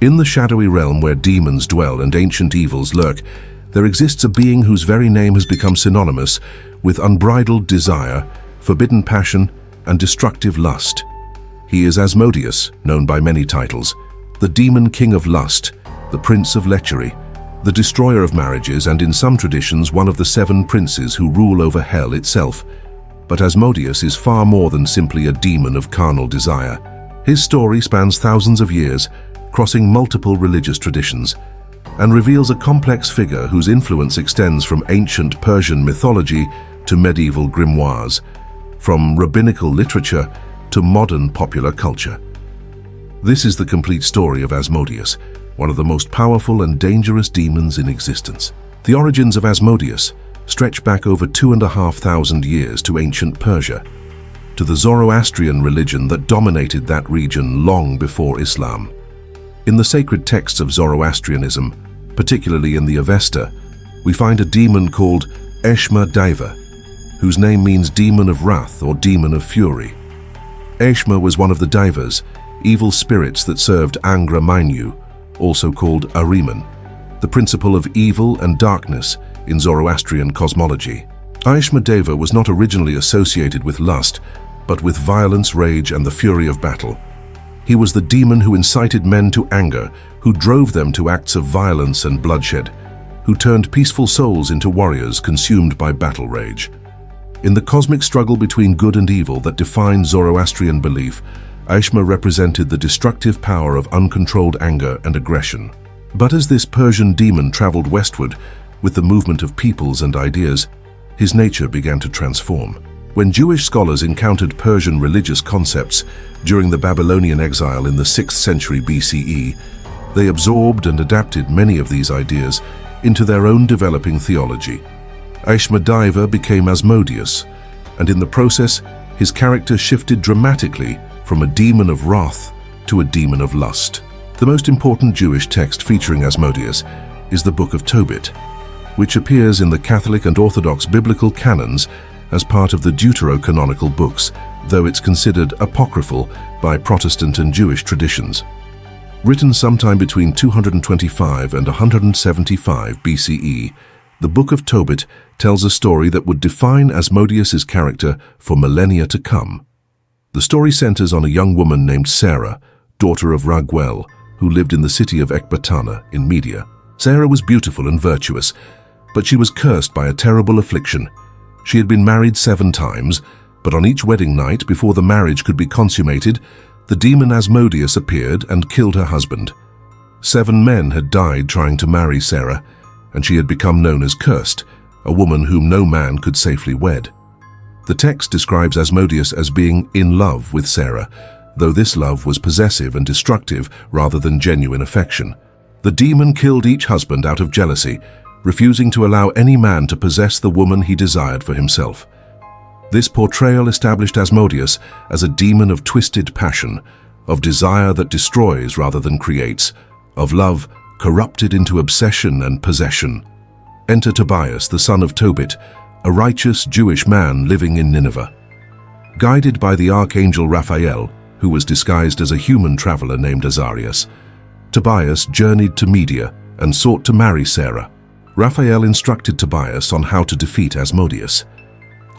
In the shadowy realm where demons dwell and ancient evils lurk, there exists a being whose very name has become synonymous with unbridled desire, forbidden passion, and destructive lust. He is Asmodeus, known by many titles, the demon king of lust, the prince of lechery, the destroyer of marriages, and in some traditions one of the 7 princes who rule over hell itself. But Asmodeus is far more than simply a demon of carnal desire. His story spans thousands of years, crossing multiple religious traditions, and reveals a complex figure whose influence extends from ancient Persian mythology to medieval grimoires, from rabbinical literature to modern popular culture. This is the complete story of Asmodeus, one of the most powerful and dangerous demons in existence. The origins of Asmodeus stretch back over 2,500 years to ancient Persia, to the Zoroastrian religion that dominated that region long before Islam. In the sacred texts of Zoroastrianism, particularly in the Avesta, we find a demon called Asmodeus, whose name means demon of wrath or demon of fury. Ashma was one of the Daivas, evil spirits that served Angra Mainyu, also called Ahriman, the principle of evil and darkness in Zoroastrian cosmology. Asmodeus was not originally associated with lust, but with violence, rage, and the fury of battle. He was the demon who incited men to anger, who drove them to acts of violence and bloodshed, who turned peaceful souls into warriors consumed by battle rage. In the cosmic struggle between good and evil that defined Zoroastrian belief, Ashma represented the destructive power of uncontrolled anger and aggression. But as this Persian demon traveled westward with the movement of peoples and ideas, his nature began to transform. When Jewish scholars encountered Persian religious concepts during the Babylonian exile in the 6th century BCE, they absorbed and adapted many of these ideas into their own developing theology. Asmodeus became Asmodeus, and in the process, his character shifted dramatically from a demon of wrath to a demon of lust. The most important Jewish text featuring Asmodeus is the Book of Tobit, which appears in the Catholic and Orthodox biblical canons as part of the Deuterocanonical books, though it's considered apocryphal by Protestant and Jewish traditions. Written sometime between 225 and 175 BCE, the Book of Tobit tells a story that would define Asmodeus's character for millennia to come. The story centers on a young woman named Sarah, daughter of Raguel, who lived in the city of Ecbatana in Media. Sarah was beautiful and virtuous, but she was cursed by a terrible affliction. She had been married 7 times, but on each wedding night, before the marriage could be consummated, the demon Asmodeus appeared and killed her husband. 7 men had died trying to marry Sarah, and she had become known as cursed, a woman whom no man could safely wed. The text describes Asmodeus as being in love with Sarah, though this love was possessive and destructive rather than genuine affection. The demon killed each husband out of jealousy, refusing to allow any man to possess the woman he desired for himself. This portrayal established Asmodeus as a demon of twisted passion, of desire that destroys rather than creates, of love corrupted into obsession and possession. Enter Tobias, the son of Tobit, a righteous Jewish man living in Nineveh. Guided by the archangel Raphael, who was disguised as a human traveler named Azarias, Tobias journeyed to Media and sought to marry Sarah. Raphael instructed Tobias on how to defeat Asmodeus.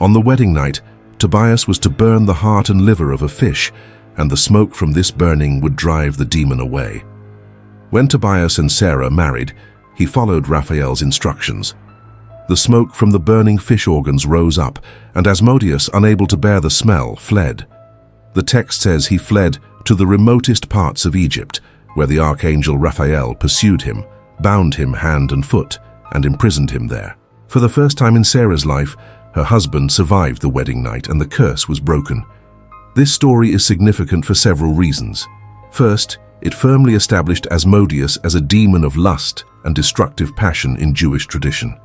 On the wedding night, Tobias was to burn the heart and liver of a fish, and the smoke from this burning would drive the demon away. When Tobias and Sarah married, he followed Raphael's instructions. The smoke from the burning fish organs rose up, and Asmodeus, unable to bear the smell, fled. The text says he fled to the remotest parts of Egypt, where the archangel Raphael pursued him, bound him hand and foot, and imprisoned him there. For the first time in Sarah's life, her husband survived the wedding night and the curse was broken. This story is significant for several reasons. First, it firmly established Asmodeus as a demon of lust and destructive passion in Jewish tradition.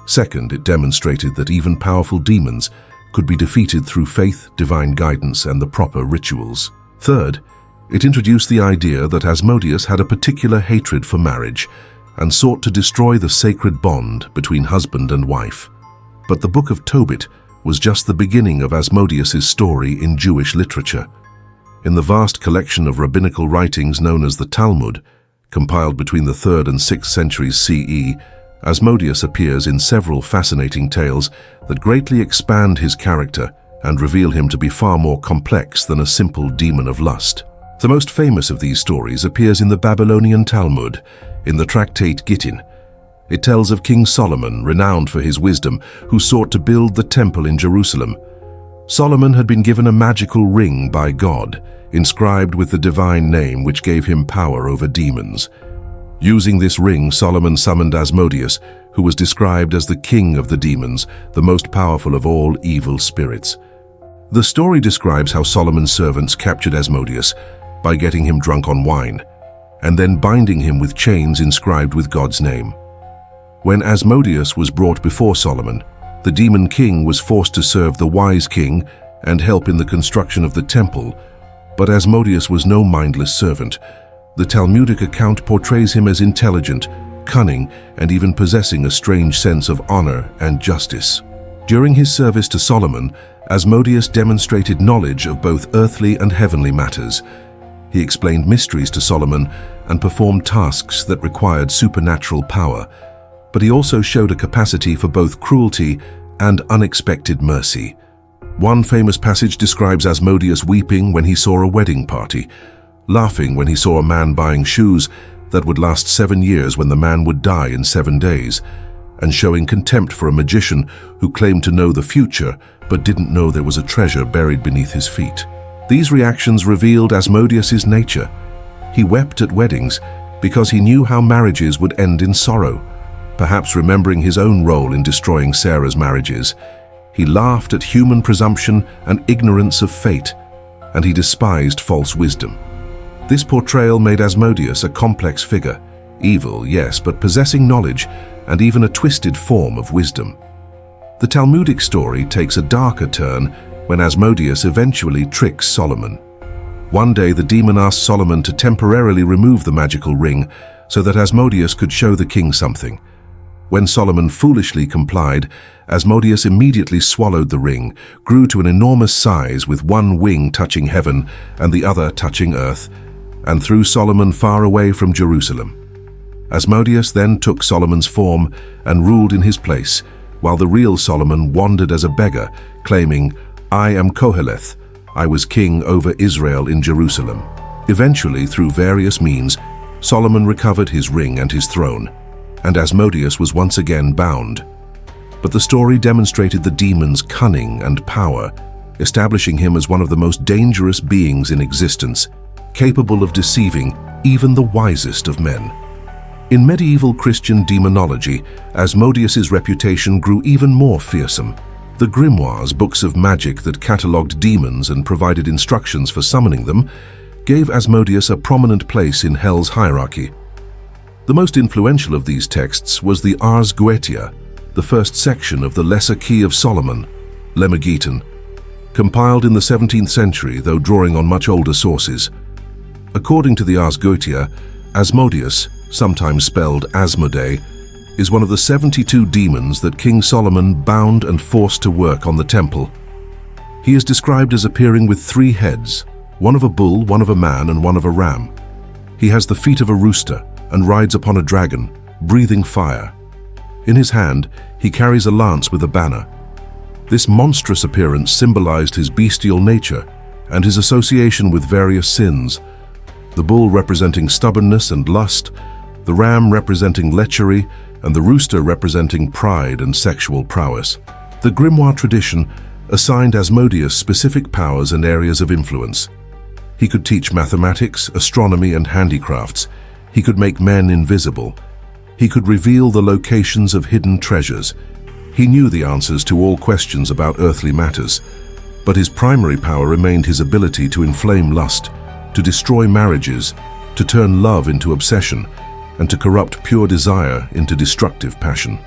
Second, it demonstrated that even powerful demons could be defeated through faith, divine guidance, and the proper rituals. Third, it introduced the idea that Asmodeus had a particular hatred for marriage and sought to destroy the sacred bond between husband and wife. But the Book of Tobit was just the beginning of Asmodeus's story in Jewish literature. In the vast collection of rabbinical writings known as the Talmud, compiled between the 3rd and 6th centuries CE, Asmodeus appears in several fascinating tales that greatly expand his character and reveal him to be far more complex than a simple demon of lust. The most famous of these stories appears in the Babylonian Talmud, in the tractate Gittin. It tells of King Solomon, renowned for his wisdom, who sought to build the temple in Jerusalem. Solomon had been given a magical ring by God, inscribed with the divine name which gave him power over demons. Using this ring, Solomon summoned Asmodeus, who was described as the king of the demons, the most powerful of all evil spirits. The story describes how Solomon's servants captured Asmodeus by getting him drunk on wine, and then binding him with chains inscribed with God's name. When Asmodeus was brought before Solomon, the demon king was forced to serve the wise king and help in the construction of the temple, but Asmodeus was no mindless servant. The Talmudic account portrays him as intelligent, cunning, and even possessing a strange sense of honor and justice. During his service to Solomon, Asmodeus demonstrated knowledge of both earthly and heavenly matters. He explained mysteries to Solomon and performed tasks that required supernatural power, but he also showed a capacity for both cruelty and unexpected mercy. One famous passage describes Asmodeus weeping when he saw a wedding party, laughing when he saw a man buying shoes that would last 7 years when the man would die in 7 days, and showing contempt for a magician who claimed to know the future but didn't know there was a treasure buried beneath his feet. These reactions revealed Asmodeus's nature. He wept at weddings because he knew how marriages would end in sorrow. Perhaps remembering his own role in destroying Sarah's marriages, he laughed at human presumption and ignorance of fate, and he despised false wisdom. This portrayal made Asmodeus a complex figure, evil, yes, but possessing knowledge and even a twisted form of wisdom. The Talmudic story takes a darker turn when Asmodeus eventually tricks Solomon. One day the demon asked Solomon to temporarily remove the magical ring so that Asmodeus could show the king something. When Solomon foolishly complied, Asmodeus immediately swallowed the ring, grew to an enormous size with one wing touching heaven and the other touching earth, and threw Solomon far away from Jerusalem. Asmodeus then took Solomon's form and ruled in his place, while the real Solomon wandered as a beggar, claiming, "I am Koheleth, I was king over Israel in Jerusalem." Eventually, through various means, Solomon recovered his ring and his throne, and Asmodeus was once again bound. But the story demonstrated the demon's cunning and power, establishing him as one of the most dangerous beings in existence, capable of deceiving even the wisest of men. In medieval Christian demonology, Asmodeus's reputation grew even more fearsome. The grimoires, books of magic that catalogued demons and provided instructions for summoning them, gave Asmodeus a prominent place in Hell's hierarchy. The most influential of these texts was the Ars Goetia, the first section of the Lesser Key of Solomon, Lemegeton, compiled in the 17th century, though drawing on much older sources. According to the Ars Goetia, Asmodeus, sometimes spelled Asmodee, is one of the 72 demons that King Solomon bound and forced to work on the temple. He is described as appearing with 3 heads, one of a bull, one of a man, and one of a ram. He has the feet of a rooster and rides upon a dragon, breathing fire. In his hand, he carries a lance with a banner. This monstrous appearance symbolized his bestial nature and his association with various sins, the bull representing stubbornness and lust, the ram representing lechery, and the rooster representing pride and sexual prowess. The grimoire tradition assigned Asmodeus specific powers and areas of influence. He could teach mathematics, astronomy, and handicrafts. He could make men invisible. He could reveal the locations of hidden treasures. He knew the answers to all questions about earthly matters, but his primary power remained his ability to inflame lust, to destroy marriages, to turn love into obsession, and to corrupt pure desire into destructive passion.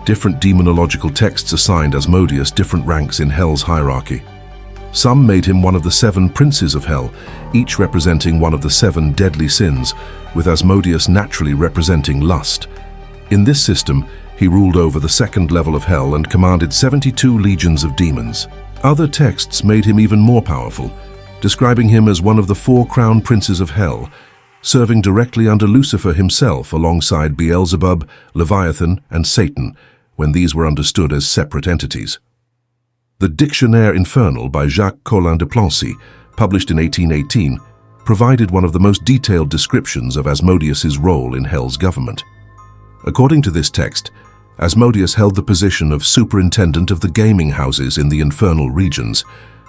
Different demonological texts assigned Asmodeus different ranks in Hell's hierarchy. Some made him one of the 7 princes of Hell, each representing one of the 7 deadly sins, with Asmodeus naturally representing lust. In this system, he ruled over the 2nd level of Hell and commanded 72 legions of demons. Other texts made him even more powerful, describing him as one of the 4 crown princes of Hell, serving directly under Lucifer himself alongside Beelzebub, Leviathan, and Satan, when these were understood as separate entities. The Dictionnaire infernal by Jacques Collin de Plancy, published in 1818, provided one of the most detailed descriptions of Asmodeus's role in hell's government. According to this text, Asmodeus held the position of superintendent of the gaming houses in the infernal regions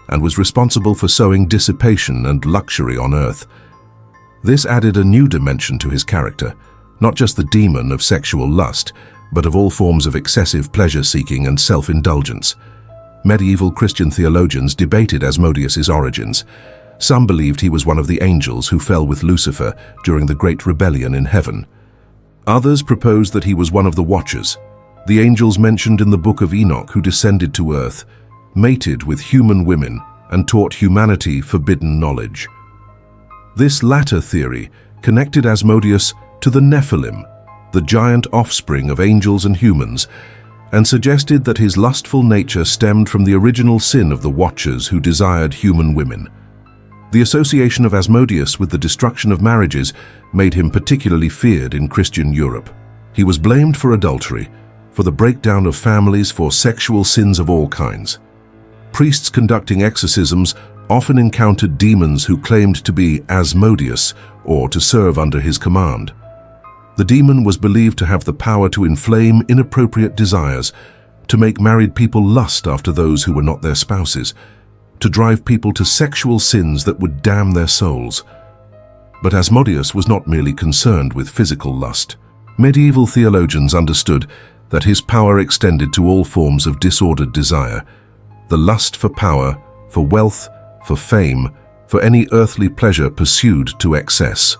and was responsible for sowing dissipation and luxury on earth. This added a new dimension to his character, not just the demon of sexual lust, but of all forms of excessive pleasure-seeking and self-indulgence. Medieval Christian theologians debated Asmodeus's origins. Some believed he was one of the angels who fell with Lucifer during the Great Rebellion in heaven. Others proposed that he was one of the Watchers, the angels mentioned in the Book of Enoch who descended to earth, mated with human women, and taught humanity forbidden knowledge. This latter theory connected Asmodeus to the Nephilim, the giant offspring of angels and humans, and suggested that his lustful nature stemmed from the original sin of the Watchers who desired human women. The association of Asmodeus with the destruction of marriages made him particularly feared in Christian Europe. He was blamed for adultery, for the breakdown of families, for sexual sins of all kinds. Priests conducting exorcisms often encountered demons who claimed to be Asmodeus or to serve under his command. The demon was believed to have the power to inflame inappropriate desires, to make married people lust after those who were not their spouses, to drive people to sexual sins that would damn their souls. But Asmodeus was not merely concerned with physical lust. Medieval theologians understood that his power extended to all forms of disordered desire, the lust for power, for wealth, for fame, for any earthly pleasure pursued to excess.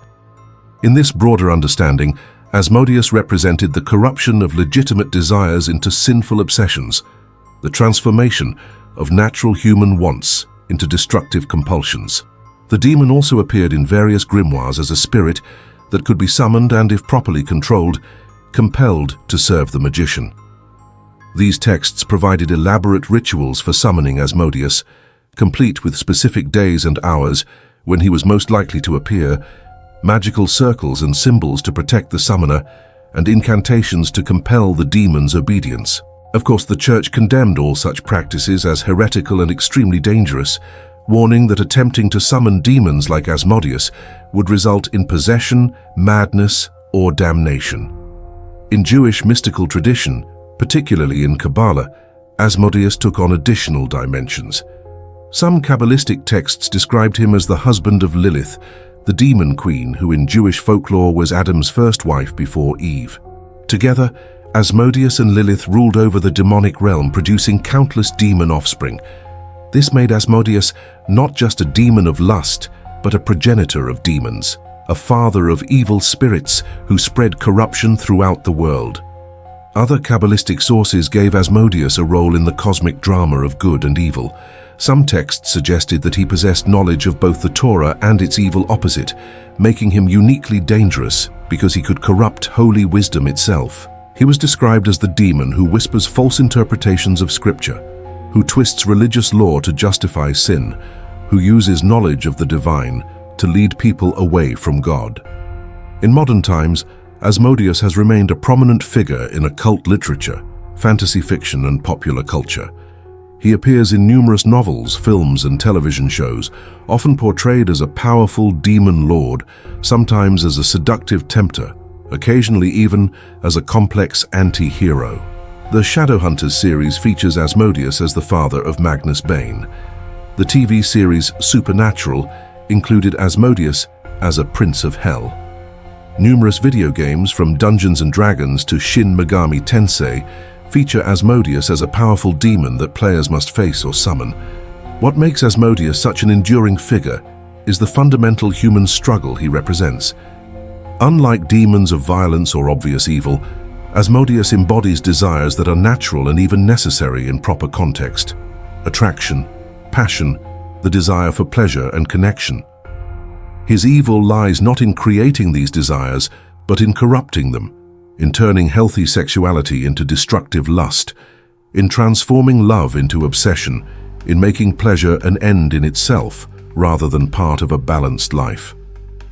In this broader understanding, Asmodeus represented the corruption of legitimate desires into sinful obsessions, the transformation of natural human wants into destructive compulsions. The demon also appeared in various grimoires as a spirit that could be summoned and, if properly controlled, compelled to serve the magician. These texts provided elaborate rituals for summoning Asmodeus, complete with specific days and hours when he was most likely to appear, magical circles and symbols to protect the summoner, and incantations to compel the demon's obedience. Of course, the Church condemned all such practices as heretical and extremely dangerous, warning that attempting to summon demons like Asmodeus would result in possession, madness, or damnation. In Jewish mystical tradition, particularly in Kabbalah, Asmodeus took on additional dimensions. Some Kabbalistic texts described him as the husband of Lilith, the demon queen who in Jewish folklore was Adam's first wife before Eve. Together, Asmodeus and Lilith ruled over the demonic realm, producing countless demon offspring. This made Asmodeus not just a demon of lust, but a progenitor of demons, a father of evil spirits who spread corruption throughout the world. Other Kabbalistic sources gave Asmodeus a role in the cosmic drama of good and evil. Some texts suggested that he possessed knowledge of both the Torah and its evil opposite, making him uniquely dangerous because he could corrupt holy wisdom itself. He was described as the demon who whispers false interpretations of Scripture, who twists religious law to justify sin, who uses knowledge of the divine to lead people away from God. In modern times, Asmodeus has remained a prominent figure in occult literature, fantasy fiction, and popular culture. He appears in numerous novels, films, and television shows, often portrayed as a powerful demon lord, sometimes as a seductive tempter, occasionally even as a complex anti-hero. The Shadowhunters series features Asmodeus as the father of Magnus Bane. The TV series Supernatural included Asmodeus as a prince of hell. Numerous video games, from Dungeons & Dragons to Shin Megami Tensei, feature Asmodeus as a powerful demon that players must face or summon. What makes Asmodeus such an enduring figure is the fundamental human struggle he represents. Unlike demons of violence or obvious evil, Asmodeus embodies desires that are natural and even necessary in proper context. Attraction, passion, the desire for pleasure and connection. His evil lies not in creating these desires, but in corrupting them, in turning healthy sexuality into destructive lust, in transforming love into obsession, in making pleasure an end in itself rather than part of a balanced life.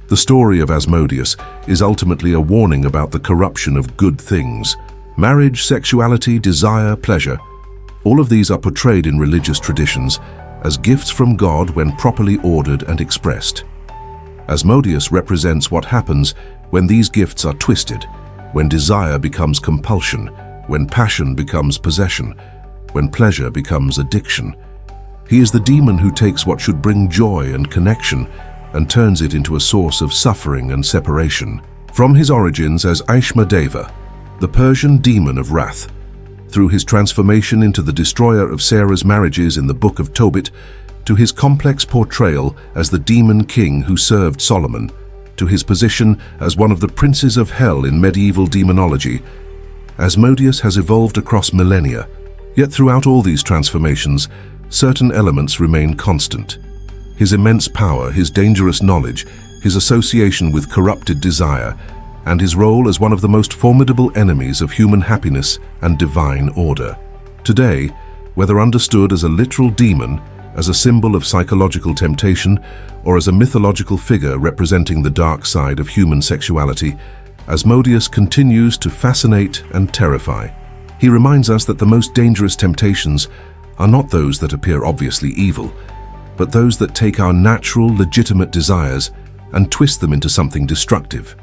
The story of Asmodeus is ultimately a warning about the corruption of good things. Marriage, sexuality, desire, pleasure. All of these are portrayed in religious traditions as gifts from God when properly ordered and expressed. Asmodeus represents what happens when these gifts are twisted, when desire becomes compulsion, when passion becomes possession, when pleasure becomes addiction. He is the demon who takes what should bring joy and connection and turns it into a source of suffering and separation. From his origins as Asmodeus, the Persian demon of wrath, through his transformation into the destroyer of Sarah's marriages in the Book of Tobit, to his complex portrayal as the demon king who served Solomon, to his position as one of the princes of hell in medieval demonology, Asmodeus has evolved across millennia. Yet throughout all these transformations, certain elements remain constant. His immense power, his dangerous knowledge, his association with corrupted desire, and his role as one of the most formidable enemies of human happiness and divine order. Today, whether understood as a literal demon, as a symbol of psychological temptation, or as a mythological figure representing the dark side of human sexuality, Asmodeus continues to fascinate and terrify. He reminds us that the most dangerous temptations are not those that appear obviously evil, but those that take our natural, legitimate desires and twist them into something destructive.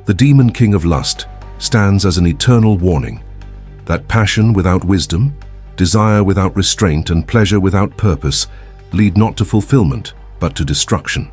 The demon king of lust stands as an eternal warning that passion without wisdom, desire without restraint, and pleasure without purpose lead not to fulfillment, but to destruction.